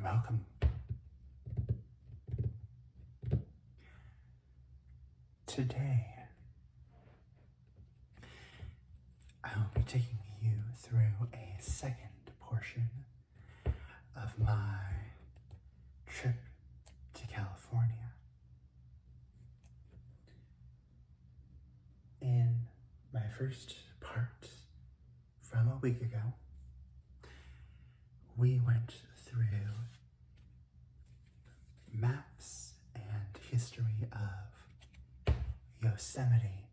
Welcome. Today, I'll be taking you through a second portion of my trip to California. In my first part from a week ago, we went through maps and history of Yosemite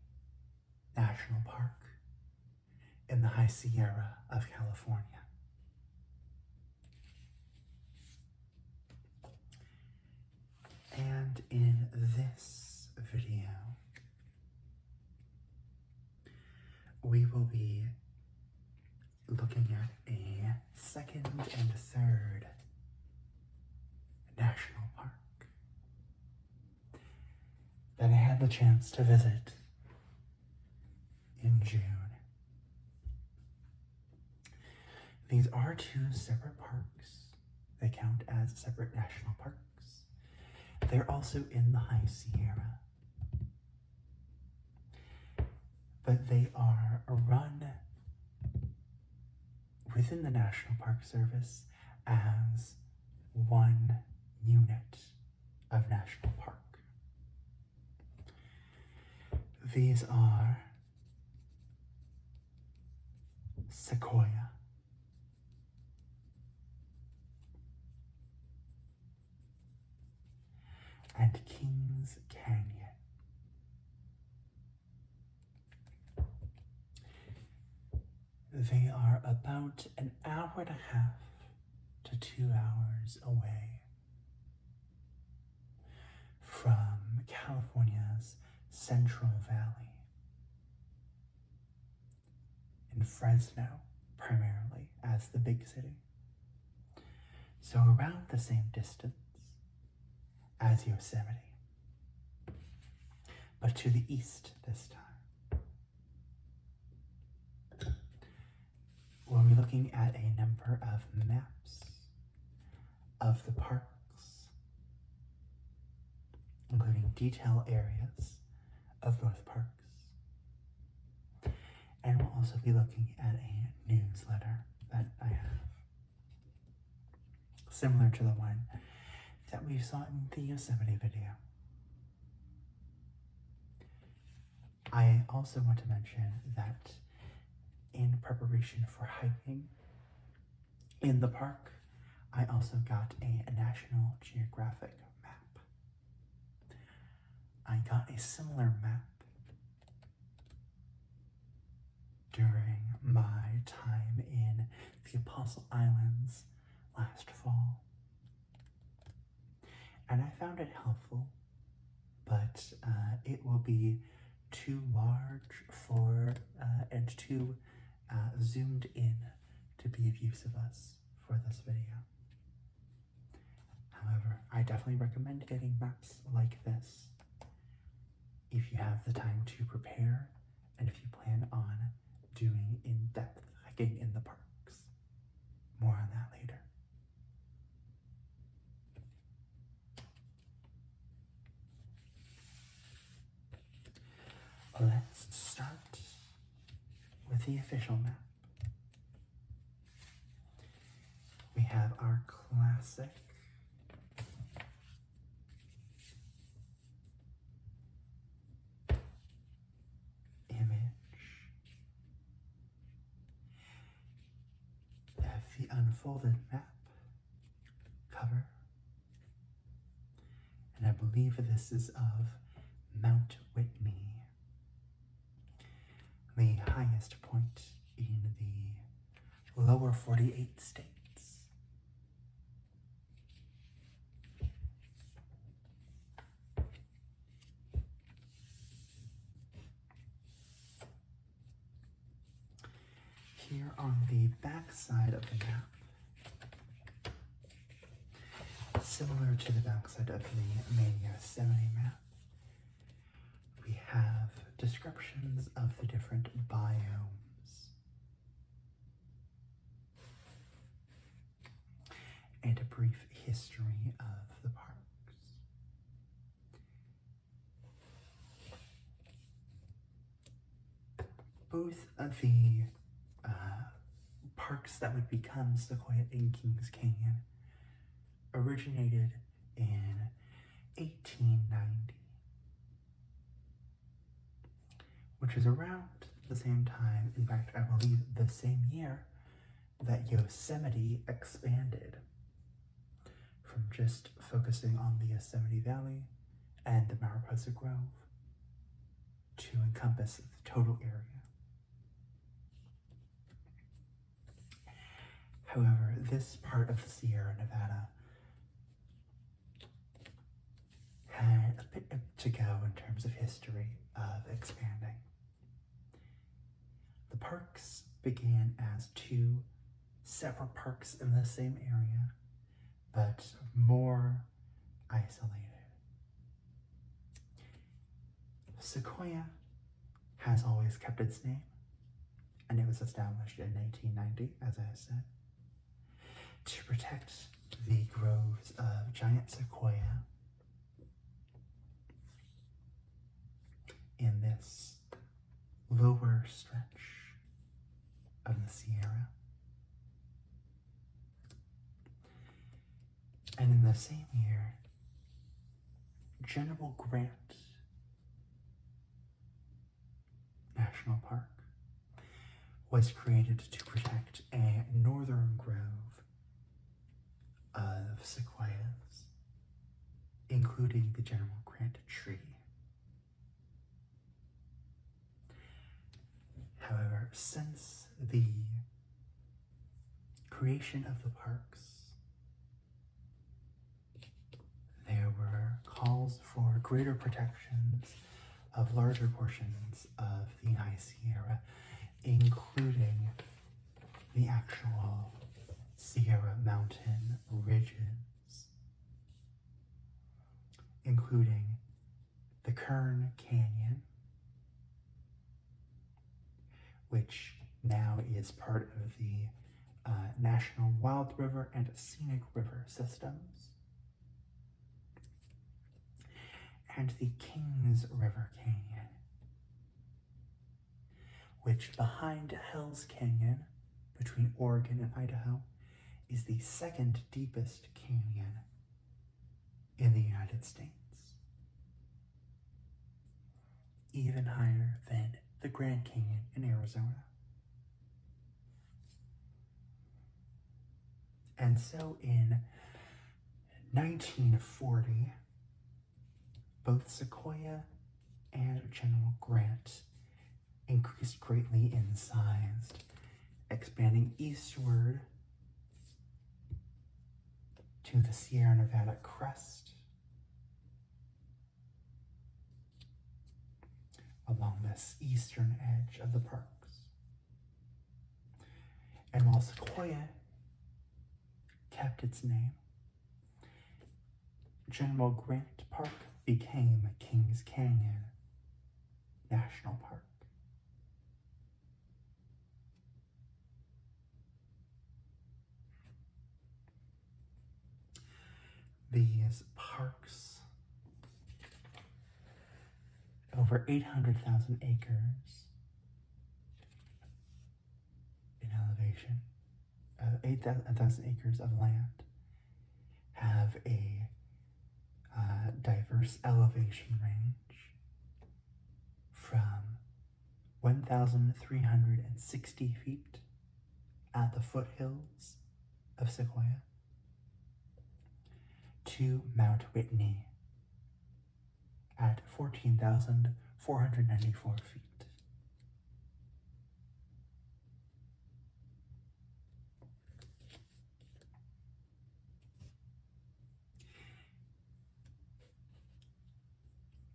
National Park in the High Sierra of California. And in this video, we will be looking at a second and third national park that I had the chance to visit in June. These are two separate parks. They count as separate national parks. They're also in the High Sierra, but they are run within the National Park Service as one unit of national park. These are Sequoia and Kings Canyon. They are about an hour and a half to 2 hours away from California's Central Valley, in Fresno primarily as the big city. So around the same distance as Yosemite, but to the east this time. We'll be looking at a number of maps of the parks, including detail areas of both parks. And we'll also be looking at a newsletter that I have, similar to the one that we saw in the Yosemite video. I also want to mention that in preparation for hiking in the park, I also got a National Geographic map. I got a similar map during my time in the Apostle Islands last fall, and I found it helpful, but it will be too large for and too zoomed in to be of use of us for this video. However, I definitely recommend getting maps like this if you have the time to prepare and if you plan on doing in-depth hiking in the parks. More on that later. Let's start with the official map. We have our classic image of the unfolded map cover, and I believe this is of Mount Whitney, the highest point in the lower 48 states. Here on the back side of the map, similar to the back side of the main Yosemite map, we have descriptions of the different biomes. and a brief history of the parks. Both of the parks that would become Sequoia and Kings Canyon originated in 1890, which is around the same time, in fact, I believe the same year, that Yosemite expanded from just focusing on the Yosemite Valley and the Mariposa Grove to encompass the total area. However, this part of the Sierra Nevada had a bit to go in terms of history of expanding. The parks began as two separate parks in the same area, but more isolated. Sequoia has always kept its name, and it was established in 1890, as I said, to protect the groves of giant sequoia in this lower stretch of the Sierra. And in the same year, General Grant National Park was created to protect a northern grove of sequoias, including the General Grant tree. However, since the creation of the parks, there were calls for greater protections of larger portions of the High Sierra, including the actual Sierra Mountain ridges, including the Kern Canyon, which now is part of the National Wild River and Scenic River systems, and the Kings River Canyon, which behind Hell's Canyon, between Oregon and Idaho, is the second deepest canyon in the United States, even higher than the Grand Canyon in Arizona. And so in 1940, both Sequoia and General Grant increased greatly in size, expanding eastward to the Sierra Nevada crest along this eastern edge of the parks. And while Sequoia kept its name, General Grant Park became Kings Canyon National Park. These parks, over 800,000 acres in elevation, 8,000 acres of land, have a diverse elevation range from 1,360 feet at the foothills of Sequoia to Mount Whitney at 14,494 feet.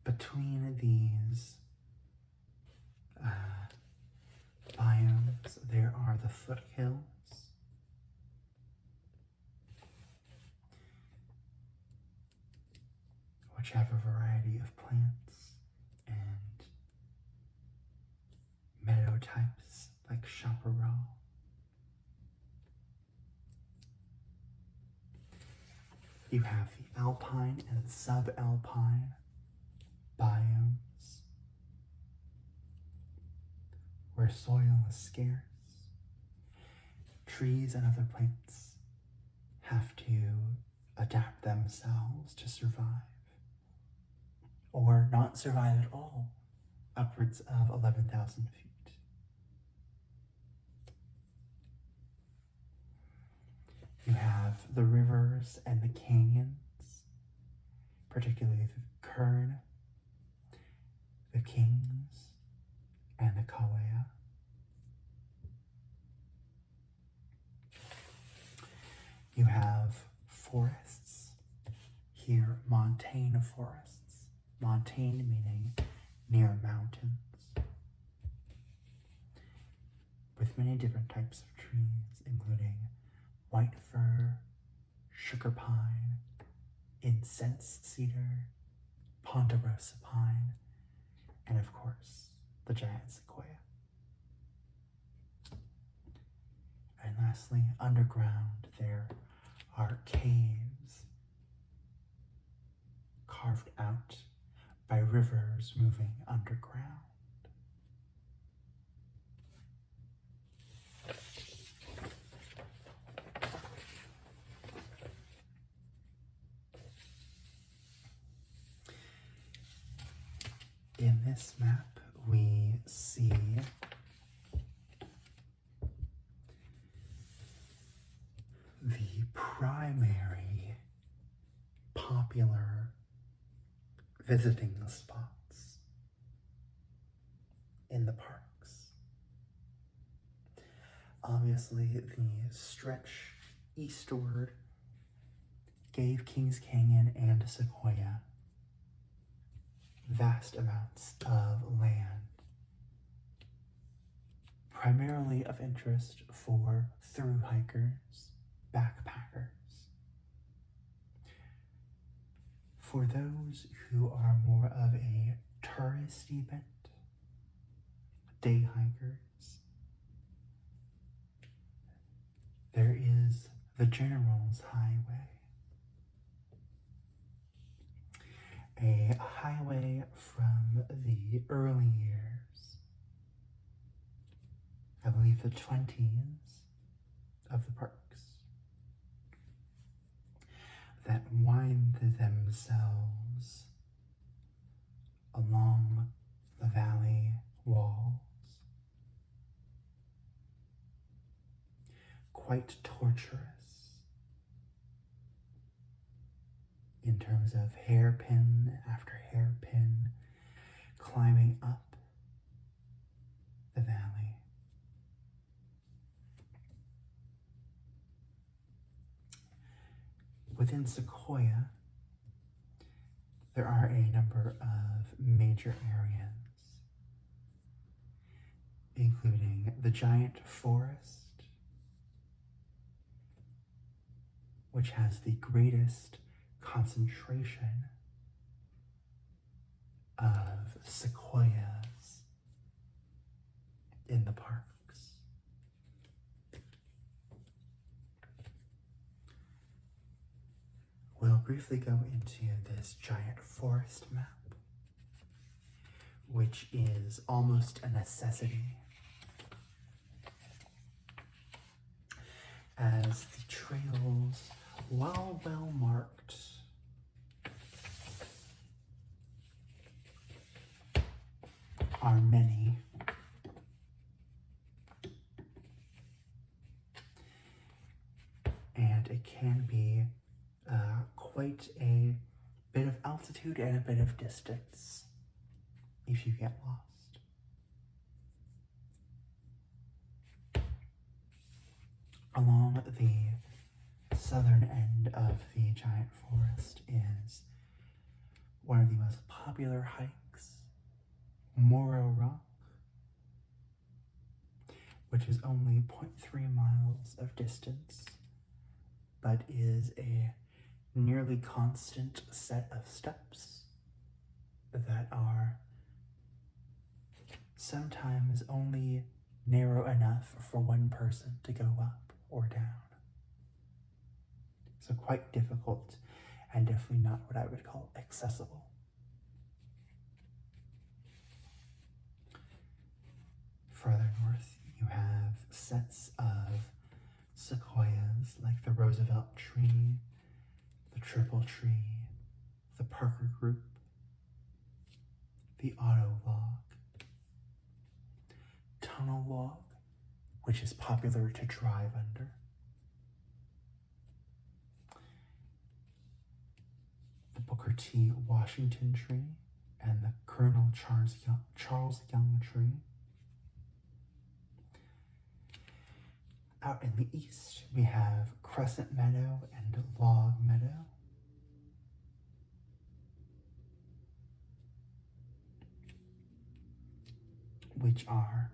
Between these biomes, there are the foothills, which have a variety of plants and meadow types like chaparral. You have the alpine and subalpine biomes, where soil is scarce. Trees and other plants have to adapt themselves to survive, or not survive at all, upwards of 11,000 feet. You have the rivers and the canyons, particularly the Kern, the Kings, and the Sequoia. You have forests, here montane forests, montane meaning near mountains, with many different types of trees, including white fir, sugar pine, incense cedar, ponderosa pine, and of course, the giant sequoia. And lastly, underground, there are caves carved out by rivers moving underground. In this map, we see the primary popular visiting spots in the parks. Obviously, the stretch eastward gave Kings Canyon and Sequoia vast amounts of land, primarily of interest for thru hikers, backpackers. For those who are more of a touristy bent, day hikers, there is the General's Highway, a highway from the early years, I believe the 20s of the parks, that wind themselves along the valley walls, quite torturous in terms of hairpin after hairpin, climbing up the valley. Within Sequoia, there are a number of major areas, including the giant forest, which has the greatest concentration of sequoias in the parks. We'll briefly go into this giant forest map, which is almost a necessity, as the trails, while well marked, are many, and it can be quite a bit of altitude and a bit of distance if you get lost. Along the southern end of the giant forest is one of the most popular hikes, Morro Rock, which is only 0.3 miles of distance, but is a nearly constant set of steps that are sometimes only narrow enough for one person to go up or down. So quite difficult and definitely not what I would call accessible. Further north, you have sets of sequoias like the Roosevelt tree, the triple tree, the Parker group, the auto log, tunnel log, which is popular to drive under, the Booker T. Washington tree, and the Colonel Charles Young tree. Out in the east, we have Crescent Meadow and Log Meadow. Which are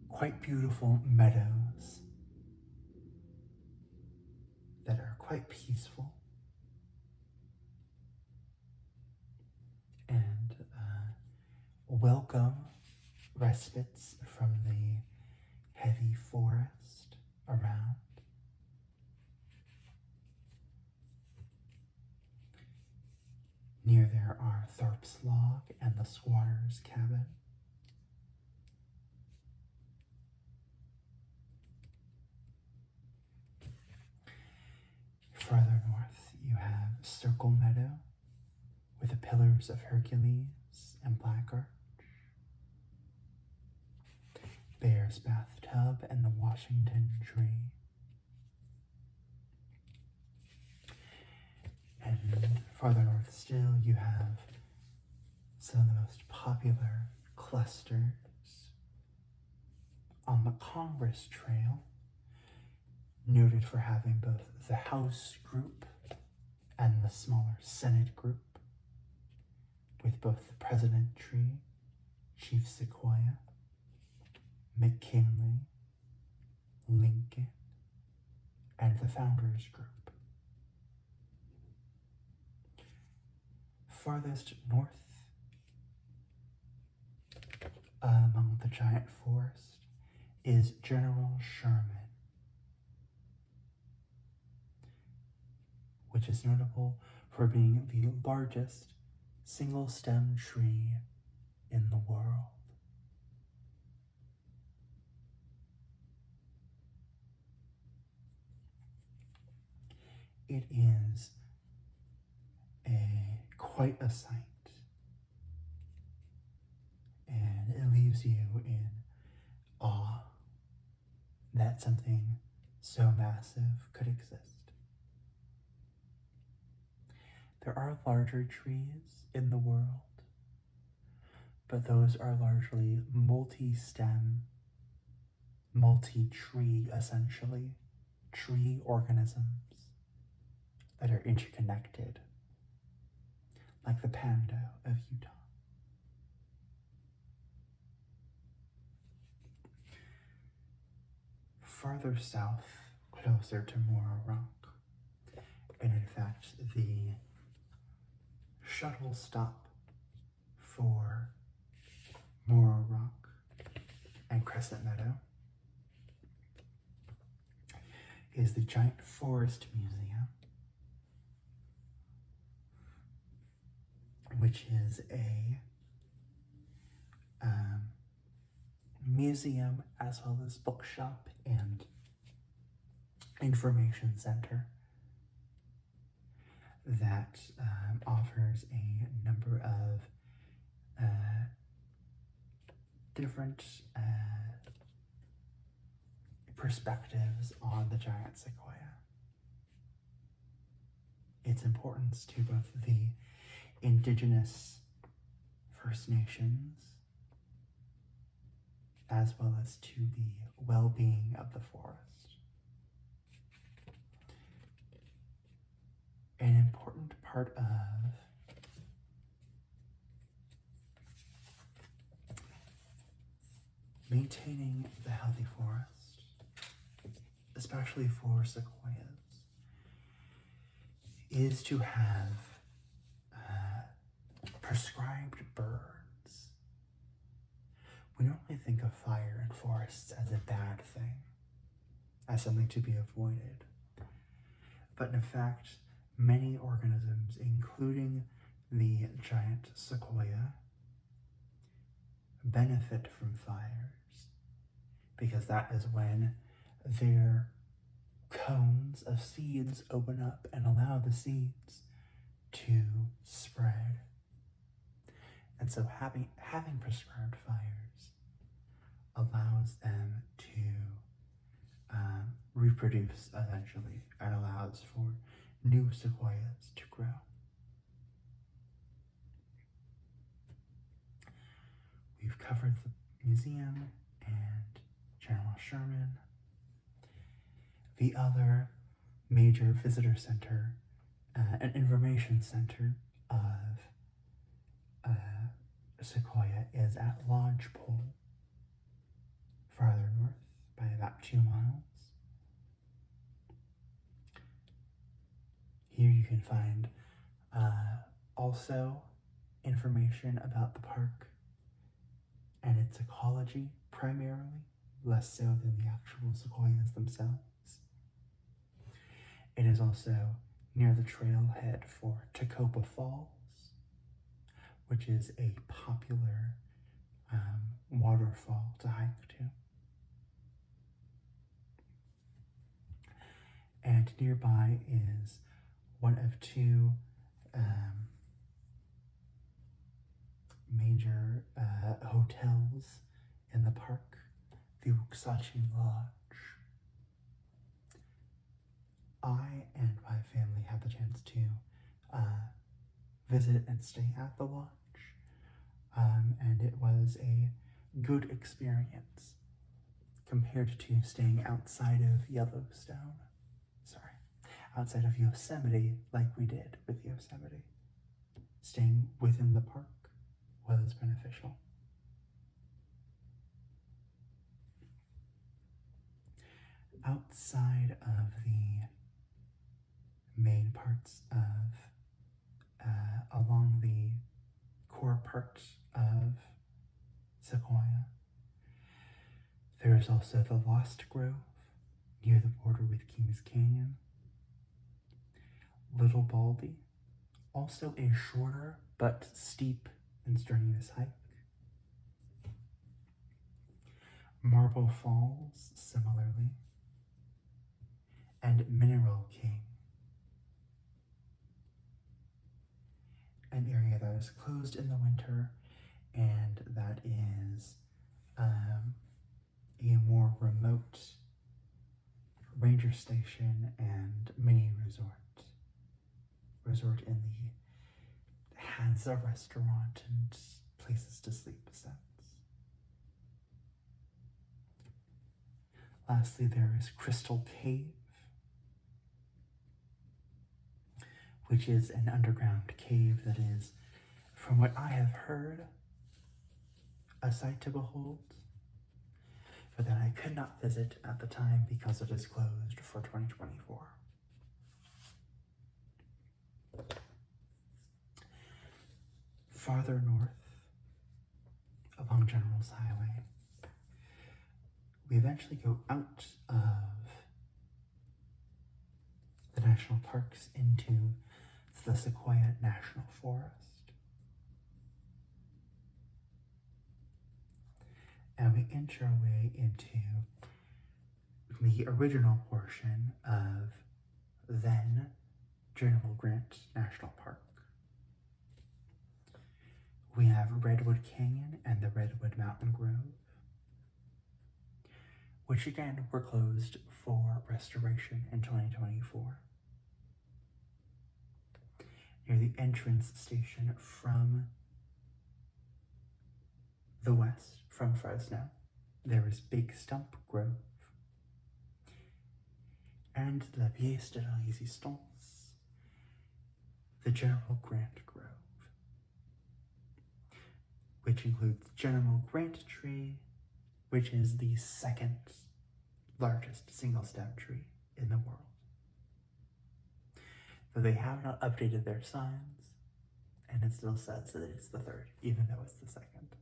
quite beautiful meadows that are quite peaceful and welcome respites from the heavy forest around. Near there are Tharp's Log and the Squatter's Cabin. Further north, you have Circle Meadow with the Pillars of Hercules and Black Arch, Bear's Bathtub and the Washington Tree. And farther north still, you have some of the most popular clusters on the Congress Trail, noted for having both the House group and the smaller Senate group, with both the President Tree, Chief Sequoia, McKinley, Lincoln, and the Founders Group. Farthest north, among the giant forest, is General Sherman, which is notable for being the largest single-stem tree in the world. It is quite a sight, and it leaves you in awe that something so massive could exist. There are larger trees in the world, but those are largely multi-stem, multi-tree, essentially, tree organisms that are interconnected, like the pando of Utah. Farther south, closer to Mora Rock, and in fact the shuttle stop for Mora Rock and Crescent Meadow is the Giant Forest Museum, which is a museum as well as bookshop and information center that offers a number of different perspectives on the giant sequoia, its importance to both the indigenous First Nations as well as to the well-being of the forest. An important part of maintaining the healthy forest, especially for sequoias, is to have prescribed birds. We normally think of fire in forests as a bad thing, as something to be avoided. but in fact, many organisms, including the giant sequoia, benefit from fires because that is when their cones of seeds open up and allow the seeds to spread. And so having prescribed fires allows them to reproduce eventually and allows for new sequoias to grow. We've covered the museum and General Sherman. The other major visitor center and information center of Sequoia is at Lodgepole, farther north by about 2 miles. Here you can find also information about the park and its ecology primarily, less so than the actual sequoias themselves. It is also near the trailhead for Tacopa Falls, which is a popular waterfall to hike to. And nearby is one of 2 major hotels in the park, the Waxahachie Lodge. I and my family had the chance to visit and stay at the lodge, and it was a good experience compared to staying outside of outside of Yosemite like we did with Yosemite. Staying within the park was beneficial. Outside of the main parts of, along the core parts of Sequoia, there is also the Lost Grove near the border with Kings Canyon. Little Baldy, also a shorter but steep and strenuous hike. Marble Falls, similarly, and Mineral King, an area that is closed in the winter and that is a more remote ranger station and mini resort in the has a restaurant and places to sleep sense. Lastly, there is Crystal Cave, which is an underground cave that is, from what I have heard, a sight to behold, but that I could not visit at the time because it is closed for 2024. Farther north, along General's Highway, we eventually go out of the national parks into the Sequoia National Forest. And we inch our way into the original portion of then General Grant National Park. We have Redwood Canyon and the Redwood Mountain Grove, which again were closed for restoration in 2024. Near the entrance station from the west, from Fresno, there is Big Stump Grove and La Pièce de la Résistance, the General Grant Grove, which includes General Grant Tree, which is the second largest single stem tree in the world. Though they have not updated their signs, and it still says that it's the third, even though it's the second.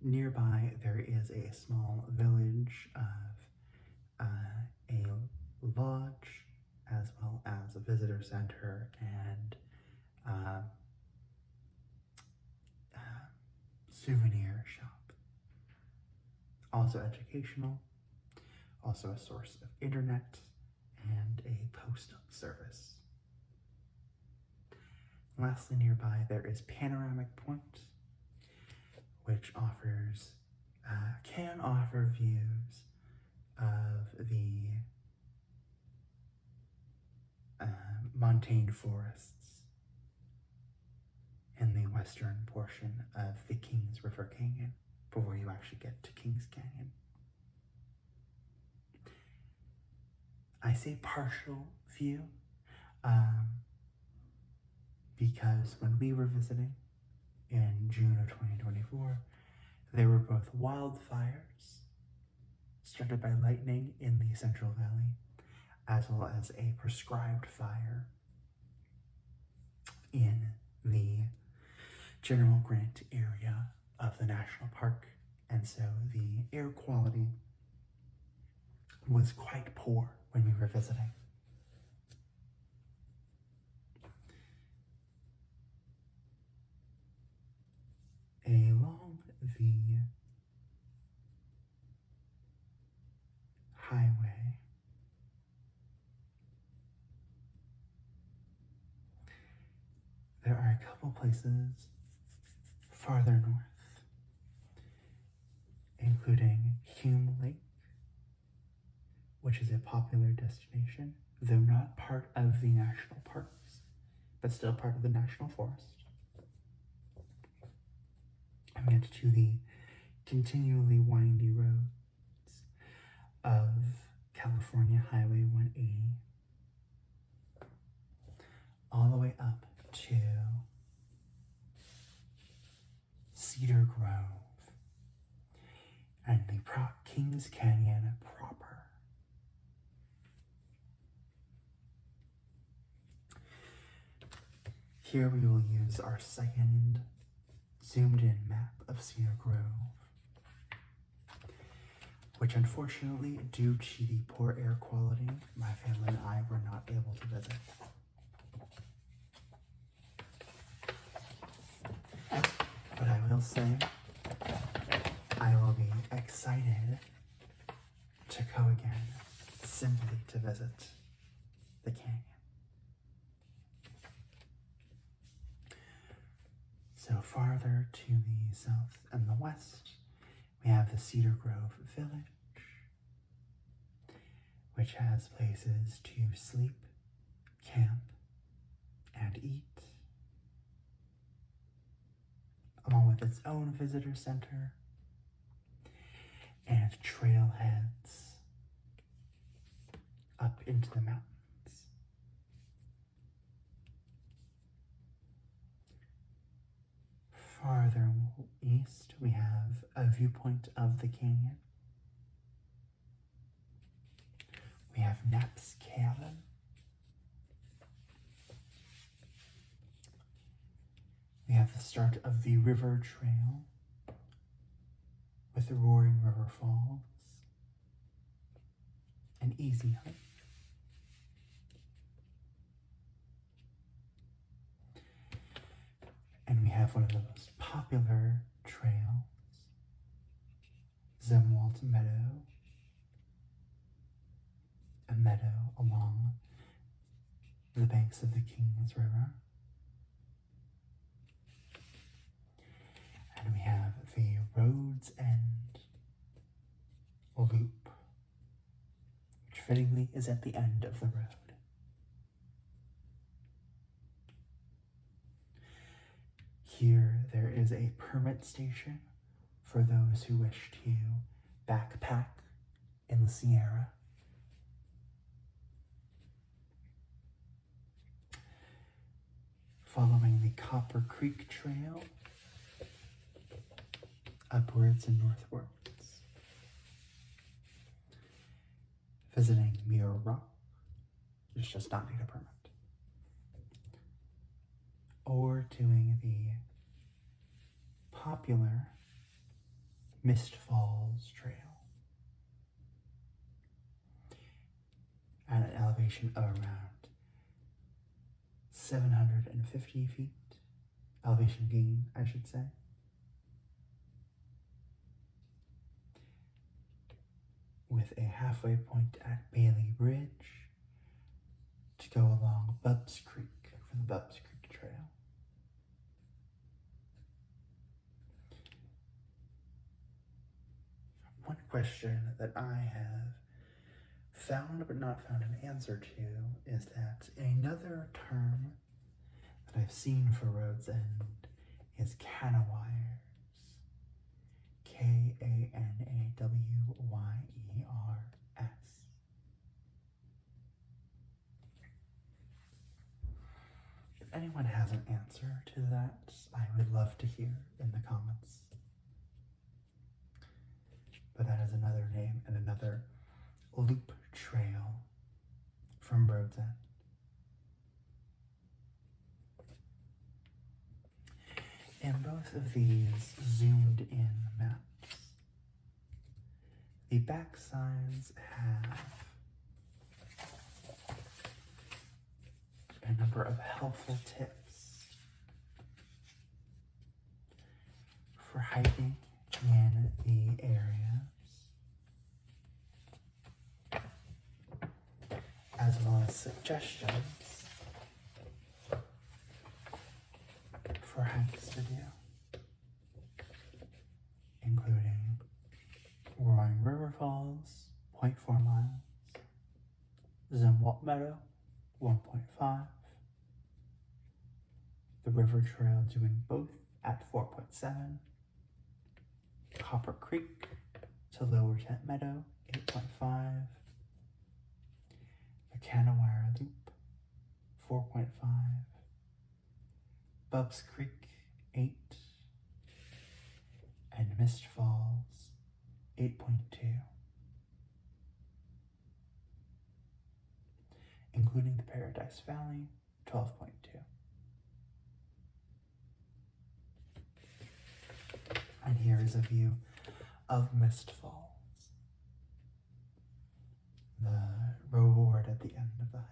Nearby, there is a small village of a lodge, as well as a visitor center and souvenir shop. Also educational, also a source of internet, and a postal service. Lastly, nearby there is Panoramic Point, which can offer views of the montane forests in the western portion of the Kings River Canyon before you actually get to Kings Canyon. I say partial view because when we were visiting in June of 2024, there were both wildfires started by lightning in the Central Valley, as well as a prescribed fire in the General Grant area of the national park, and so the air quality was quite poor when we were visiting. Along the highway, there are a couple places farther north, including Hume Lake, which is a popular destination, though not part of the national parks, but still part of the national forest. And we get to the continually windy roads of California Highway 180, all the way up to Cedar Grove and the Kings Canyon proper. Here we will use our second zoomed in map of Cedar Grove, which unfortunately, due to the poor air quality, my family and I were not able to visit. But I will say, I will be excited to go again, simply to visit the canyon. So farther to the south and the west, we have the Cedar Grove Village, which has places to sleep, camp, and eat, along with its own visitor center and trailheads up into the mountains. Farther east, we have a viewpoint of the canyon. We have Knapp's Cabin. We have the start of the river trail with the Roaring River Falls, an easy hike. And we have one of the most popular trails, Zumwalt Meadow, a meadow along the banks of the Kings River. And we have the Road's End Loop, which fittingly is at the end of the road. Here there is a permit station for those who wish to backpack in the Sierra. Following the Copper Creek Trail, upwards and northwards. Visiting Mirror Rock, which does not need a permit. Or doing the popular Mist Falls Trail. And an elevation of around 750 feet. Elevation gain, I should say. With a halfway point at Bailey Bridge to go along Bubbs Creek for the Bubbs Creek Trail. One question that I have found but not found an answer to is that another term that I've seen for Road's End is canawires. Kanawayers. If anyone has an answer to that, I would love to hear in the comments. But that is another name and another loop trail from Road's End. In both of these zoomed in maps, the backsides have a number of helpful tips for hiking in the areas, as well as suggestions for hikes to do, including Roaring River Falls, 0.4 miles, Zimwalt Meadow, 1.5, the River Trail doing both at 4.7, Copper Creek to Lower Tent Meadow, 8.5, the Kanawire Loop, 4.5, Bubbs Creek, 8, and Mist Falls, 8.2, including the Paradise Valley, 12.2. And here is a view of Mist Falls, the reward at the end of the hike.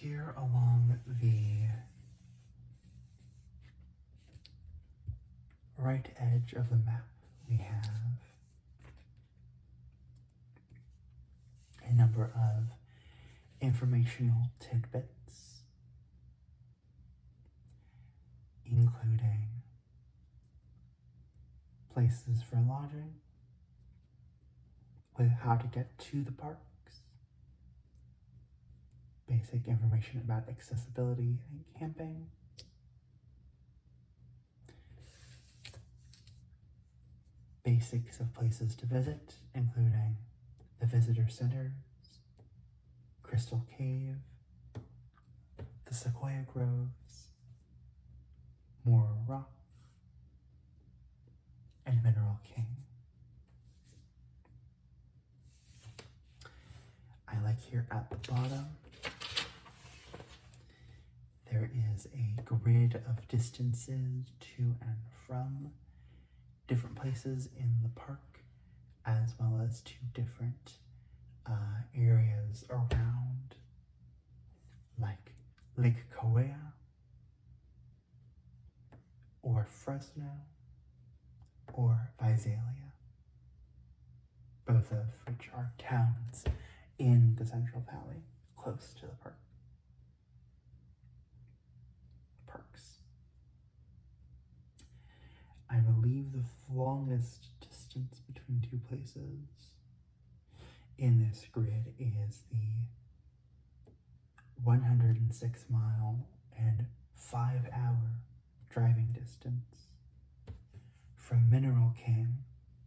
Here along the right edge of the map, we have a number of informational tidbits, including places for lodging, with how to get to the parks, basic information about accessibility and camping, basics of places to visit, including the visitor centers, Crystal Cave, the Sequoia Groves, Moore Rock, and Mineral King. I like here at the bottom, there is a grid of distances to and from different places in the park, as well as to different areas around, like Lake Kauea or Fresno or Visalia, both of which are towns in the Central Valley close to the parks. I believe the longest distance between two places in this grid is the 106-mile and 5-hour driving distance from Mineral King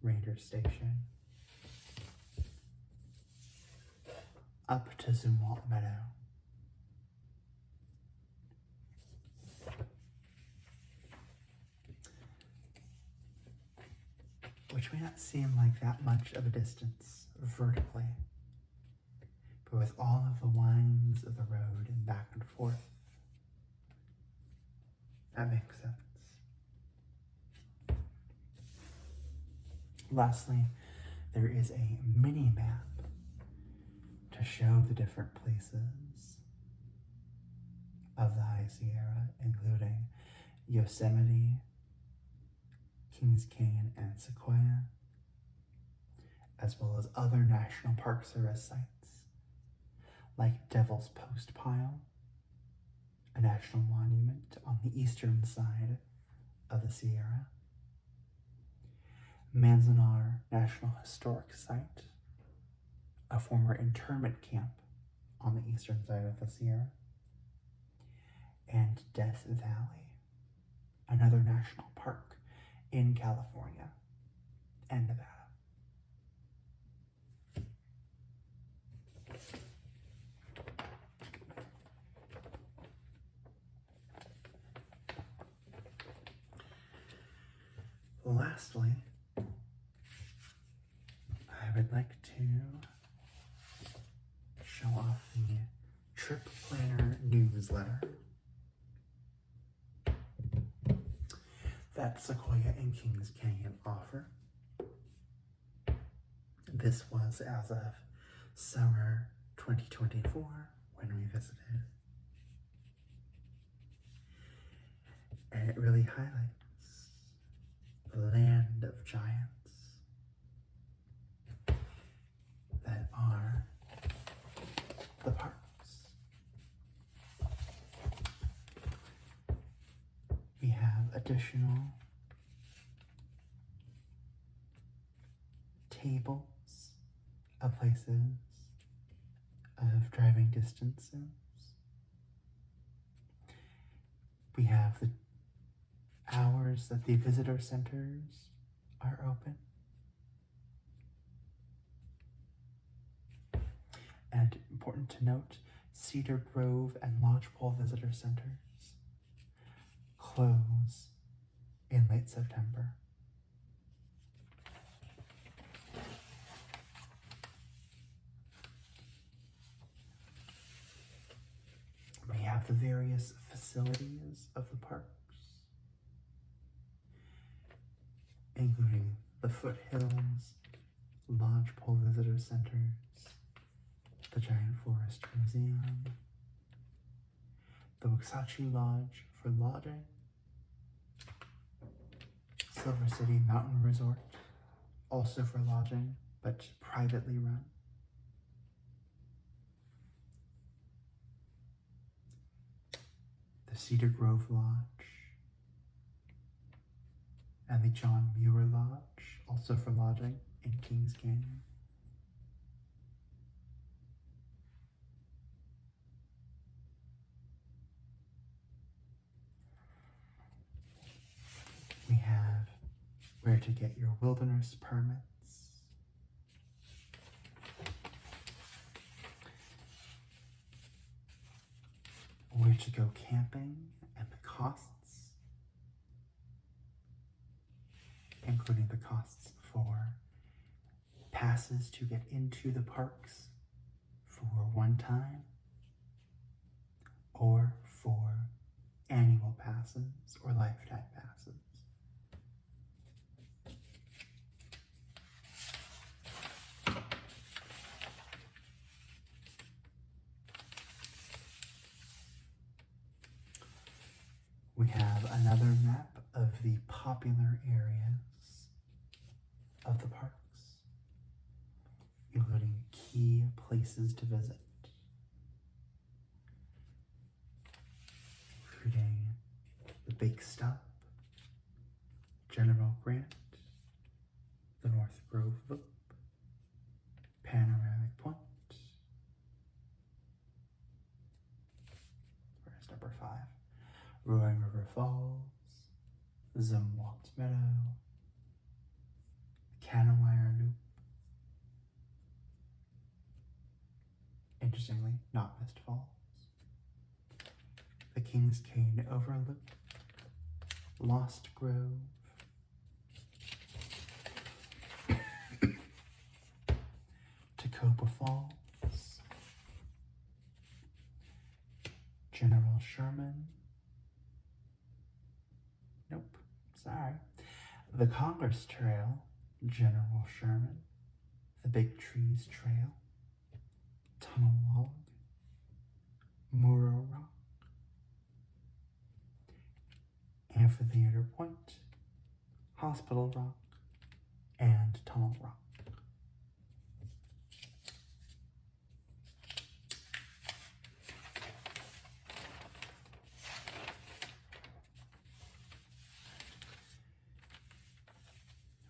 Ranger Station up to Zumwalt Meadow. which may not seem like that much of a distance vertically, but with all of the winds of the road and back and forth, that makes sense. Lastly, there is a mini map to show the different places of the High Sierra, including Yosemite, Kings Canyon, and Sequoia, as well as other National Park Service sites like Devil's Post Pile, a national monument on the eastern side of the Sierra, Manzanar National Historic Site, a former internment camp on the eastern side of the Sierra, and Death Valley, another national park in California and Nevada. Lastly, I would like to show off the Trip Planner newsletter that Sequoia and Kings Canyon offer. This was as of summer 2024 when we visited. And it really highlights the land of giants that are the parks. We have additional tables of places of driving distances. We have the hours that the visitor centers are open. And important to note, Cedar Grove and Lodgepole visitor centers close in late September. We have the various facilities of the parks, including the Foothills, Lodgepole Visitor Centers, the Giant Forest Museum, the Waxahachie Lodge for lodging, Silver City Mountain Resort, also for lodging, but privately run, the Cedar Grove Lodge, and the John Muir Lodge, also for lodging in Kings Canyon. We have where to get your wilderness permits, where to go camping and the costs, including the costs for passes to get into the parks for one time or for annual passes or lifetime passes. We have another map of the popular areas of the parks, including key places to visit, including the Big Stop, General Grant, the North Grove Loop, Panoramic Point. Where's number 5? Roaring River Falls, Zumwalt Meadow, Canawire Loop. Interestingly, not Mist Falls. The Kings Canyon Overlook, Lost Grove, Maricopa Falls, General Sherman, nope, sorry, the Congress Trail, General Sherman, the Big Trees Trail, Tunnel Log, Muro Rock, Amphitheater Point, Hospital Rock, and Tunnel Rock.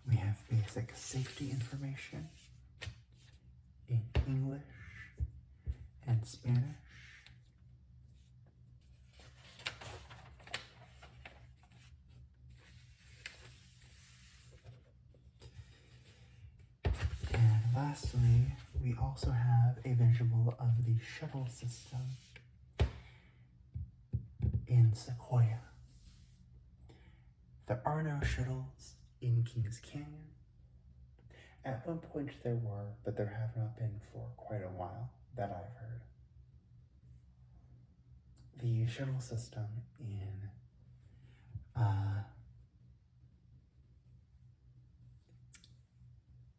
We have basic safety information in English and Spanish. And lastly, we also have a visual of the shuttle system in Sequoia. There are no shuttles in Kings Canyon. At one point there were, but there have not been for quite a while that I've heard. The shuttle system in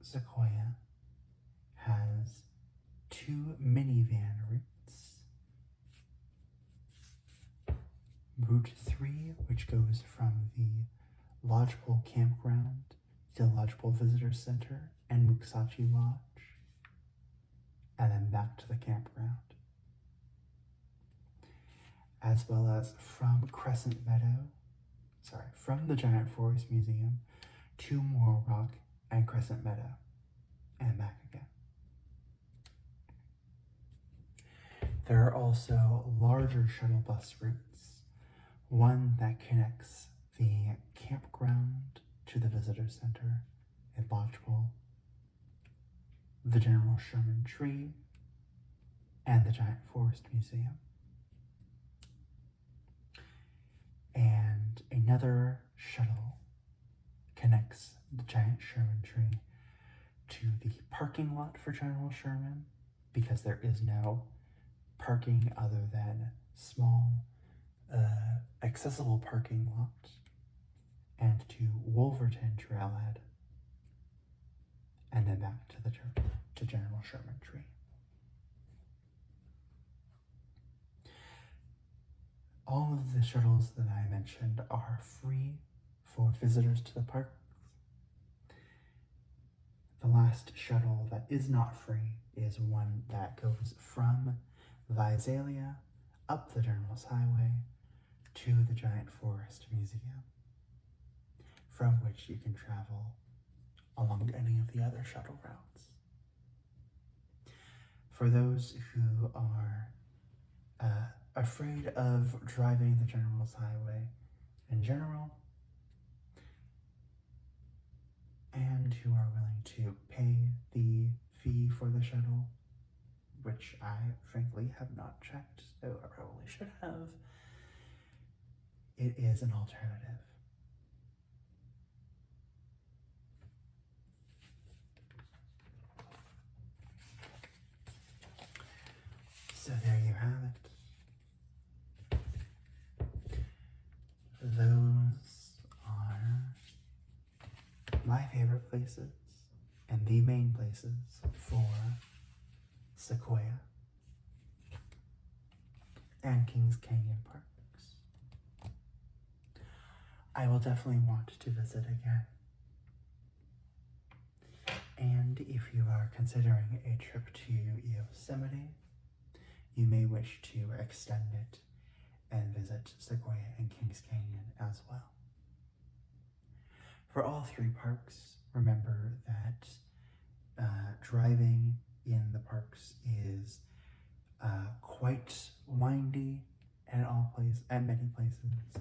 Sequoia has 2 minivan routes. Route 3, which goes from the Lodgepole Campground to the Lodgepole Visitor Center and Muxachi Lodge, and then back to the campground, as well as from from the Giant Forest Museum to Morro Rock and Crescent Meadow, and back again. There are also larger shuttle bus routes, one that connects the campground to the visitor center in Lodgepole, the General Sherman Tree, and the Giant Forest Museum. And another shuttle connects the Giant Sherman Tree to the parking lot for General Sherman, because there is no parking other than small accessible parking lot, and to Wolverton Trailhead, and then back to General Sherman Tree. All of the shuttles that I mentioned are free for visitors to the parks. The last shuttle that is not free is one that goes from Visalia up the General's Highway to the Giant Forest Museum, from which you can travel along any of the other shuttle routes. For those who are afraid of driving the General's Highway in general, and who are willing to pay the fee for the shuttle, which I frankly have not checked, though I probably should have, it is an alternative. So there you have it. Those are my favorite places and the main places for Sequoia and Kings Canyon parks. I will definitely want to visit again. And if you are considering a trip to Yosemite, you may wish to extend it and visit Sequoia and Kings Canyon as well. For all 3 parks, remember that driving in the parks is quite windy at many places,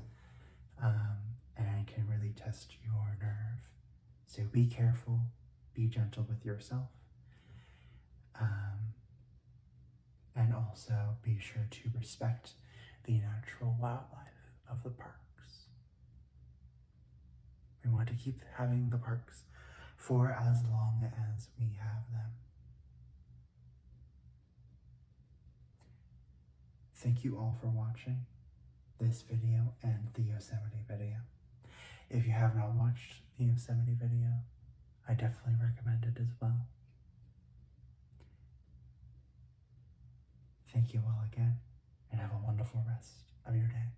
and can really test your nerve. So be careful, be gentle with yourself, and also be sure to respect the natural wildlife of the parks. We want to keep having the parks for as long as we have them. thank you all for watching this video and the Yosemite video. If you have not watched the Yosemite video, I definitely recommend it as well. Thank you all again, and have a wonderful rest of your day.